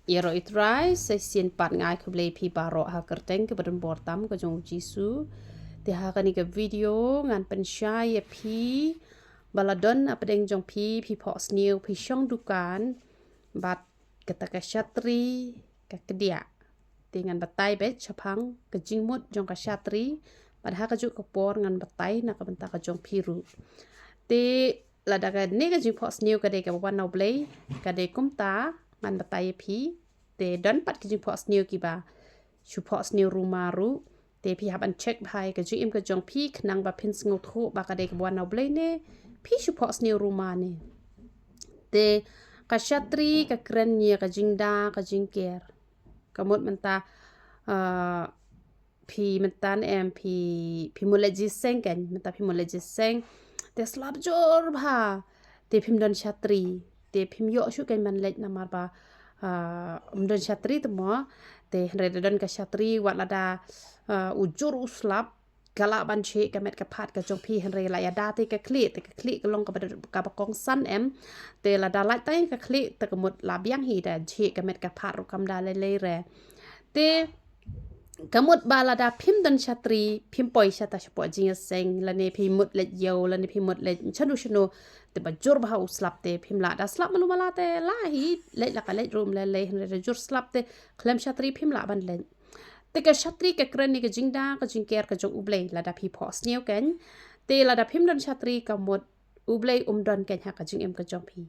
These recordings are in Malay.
Iro itrai sesien pat ngai keblei pi baro ha kerteng ke badan bortam ke jong jisu te ha kani ke video ngan pensyai ya pi baladon apa deng jong pi pos new pi syong dukan bat kata ka syatri ka kedia dengan batai bet chapang ke jingmut jong ka syatri padha ka juk ke por ngan batai na ka benta ka jong piru te lada ka ne ka jing pos new ka de ka wan no blei ka de kumta ngan batai pi te don pat ke jing pos new ki ba chu pos new rumaru te pi haban check bhai ka jing im ka jong pi knang ba pin sngo tho ba ka de ka wan no blei ne pi chu pos new rumane te ka syatri ka kren nia ka jingda ka jingker kamut menta pi mentan em pi mulai jiseng kan menta pi mulai jiseng te slap jor bha te phim don syatri te phim yo shu kan man lek namar ba don syatri tu mo te henre don ka syatri wat lada ujur uslap galak ban che ka met ka phat ka jong pi henre la ya da te ka kli ka long ka ba kong san em te la da lai tai ka kli te ka mut la biang hi da che ka met ka phat ru kam da le re te kamut balada phim dan syatri phim poi syata syapo jing seng lane phimut let yo lane phimut let chanu shno te bajur bah uslap te phim la da slap malu mala te la hi let la ka let room le henre jur slap te klem syatri phim la ban len te ka syatri ka kren ni ka jingda ka jingker ka jong ublei la da phi pos new ken te la da phim dan syatri kamut ublei don ken ha ka jing em ka jong phi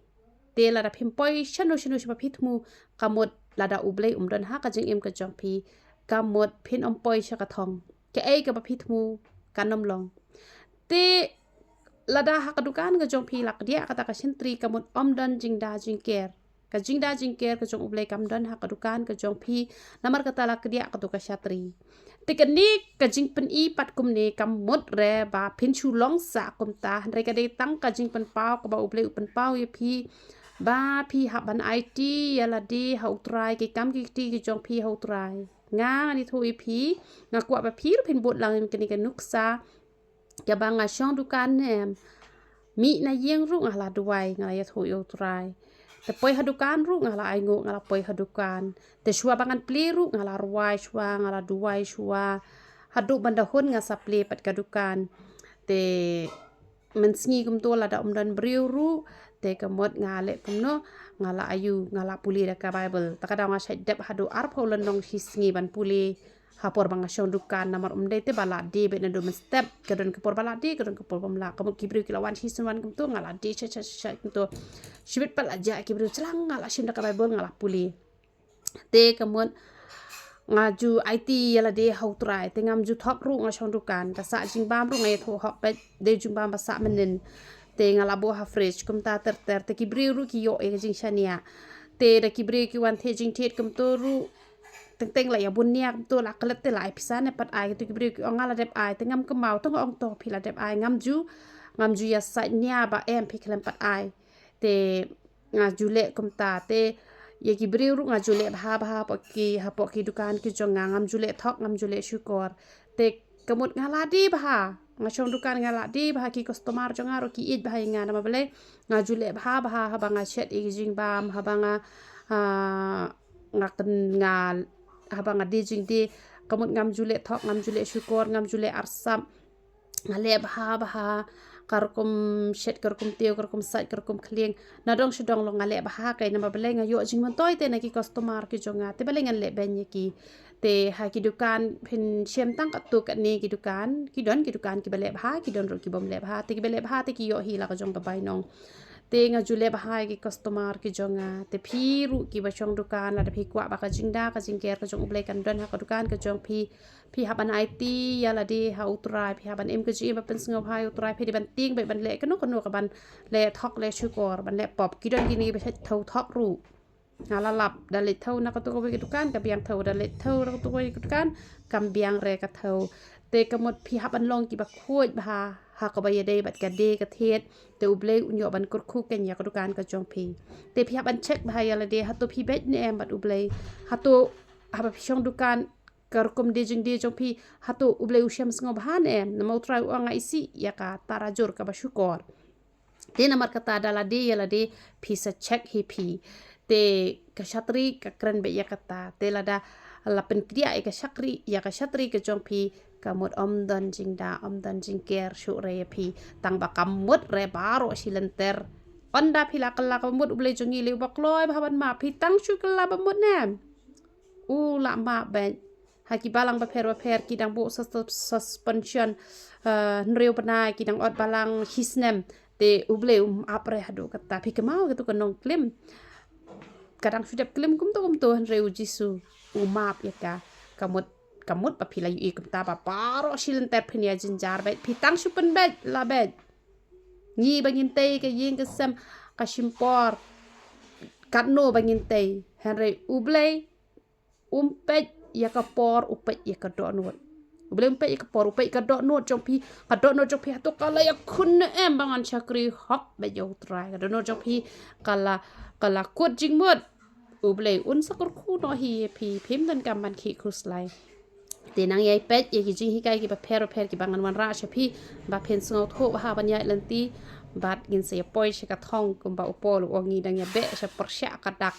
te la da phim poi chanu shpa phi thmu kamut la da ublei don ha ka jing em ka jong phi kamut pin poi syaka thong ke ai ka baphi thmu kanom long te lada hakadukan ka jong phi lak dia kata ka sentri kamut don jingda jingker ka jingda jingker ka jong ublei kam don hakadukan ka jong phi namar kata lak dia ka tu ka syatri te kani ka jing pen i pat kum ne kamut re ba pin chu long sa kum ta re ka de tang ka jing pen pau ka ba ublei pen pau ye phi ba phi haban it yala di ha utrai ke kam ki ti ki jong phi ha utrai nga ni thui pi nga kwa ba pi pin bot lang kini kan nuksa ya banga syong dukan em mi na yeng ru ngala duai ngala ya thui utrai te poi hadukan ru ngala aingo ngala poi hadukan te shua bangan pli ru ngala ruai shua ngala duai shua hadu bandahun nga sapli pat kadukan te mensngi kum to la da dan briu ru te kamot ngale kumno ngala ayu ngala puli da ka bible takada nga syadap hadu arp holan dong hisngi ban puli hapor bang syong dukan namar umde te bala de be na do step kadon kapor bala de kadon kapor pamla kamot kibri kilawan hiswan kum to ngala de cha kum to shibit pala ja kibri celang ngala shim da ka bible ngala puli te kamot ngaju IT yala de hautrai te ngam ju thok ru nga syong dukan ta sa jing bam ru ngai tho hok pe de jing bam ba sa menen te ngala bo ha fresh kum ta ter te kibri ru ki yo e jing shania te da kibri ki wan the jing thet kum to ru teng la ya bun nia kum to la klet te lai pisan ne pat ai te kibri ki ngala dep ai te ngam kemau to ong to phila dep ai ngam ju ya sa nia ba em phiklem pat ai te ngaju le kum ta te ye kibri ru ngaju le bha pokki dukan ki jong ngam jule thok ngam jule syukor te kamut ngala di bha ngachong dukan ngala di bha ki customer jong aro ki id bha nga nama bele ngajule bha habanga chat i jing bam habanga ngaken ngal habanga di jing di kamut ngam jule thok ngam jule syukor ngam jule arsam ngale bha karkum shet karkum teo karkum sat karkum klieng nadong sedong long ngale bha kai nama bele ngayo jing man toy te na ki customer ki jonga te bele ngan le ben ki te ha ki dukan phin shem tang ka tu ka ni ki dukan ki dukan ki bele bha ki don ro ki bom le bha te ki bele bha te ki yo hi la ka jong ka bai nong te nga jule bha ki customer ki jonga te phi ru ki ba chong dukan la phi kwa ba ka jingda ka jingker ka jong ublei kan don ha ka dukan ka jong phi haban IT yala di ha utrai phi haban em ka ji ba pen sngo hai utrai phi di ban ting ba ban le ka no ka ban le thok le chukor ban le pop ki don ki ni ba thau thok ru ngala lap dale thau na ka tu ko ki dukan ka biang thau dale thau na ka tu ko ki dukan kam biang re ka thau te kamot phi haban long ki ba khoj ba ha ka ba ye de bat ka de ka thet te ublei unyo ban kur khu ken ya ka dukan ka jong phi te phi haban check ba ya la de ha to phi bet ne em bat ublei ha to ha ba phi chong dukan karkum de jong phi ha to ublei usham sngo ba ne em na mau trai anga isi ya ka tarajur ka ba syukor te namar kata dala de ya la de phi sa check hi phi te kashatri ka kren be yakata te lada la penkria e kashakri ya kashatri ke jong pi kamut omdan jingda omdan jingker shu re pi tang ba kamut re baro silenter onda pila kala kamut ble jongi le bakloi baban ma pi tang shu kala bamut nem la ma ben haki balang baper kidang bo suspension nreu panai kidang ot balang hisnem te uble apre hadu kata pi kemau gitu kanong klim kadang sudah klim kum to nreu jisu umap ya ka kamut papila yu ikum ta paro silenter phenia jinjar bet pitang supen bet la bet ni bangin te ke ying kesem kasimpor katno bangin te henry uble umpet ya kapor upet ya kadok nut uble umpet ya kapor upet kadok nut jong pi tu kala ya kun em bangan chakri hop be yo try kadok nut jong pi kala kut jingmut uble un sakur khu no hi pi phim dan kam ban khi kruslai tenang yai pet ye jing hi kai ki ba per ki bangan wan ra chapi ba pen sngau tho ha ban yai lanti bat gin se poi ka thong kum ba upol ongi dang ya be sa persya kadak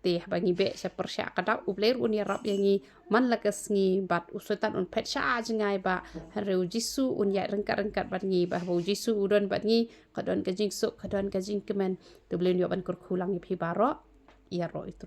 te bangi be sa persya kadak ubler un ya rap yangi man lakas ngi bat usutan un pet sha jingai ba reu jisu un ya rengkat bat ngi ba bo jisu udon bat ngi kadon ka jing su kadon ka jing kemen tu blen yo ban kur khulang pi baro ya ro itu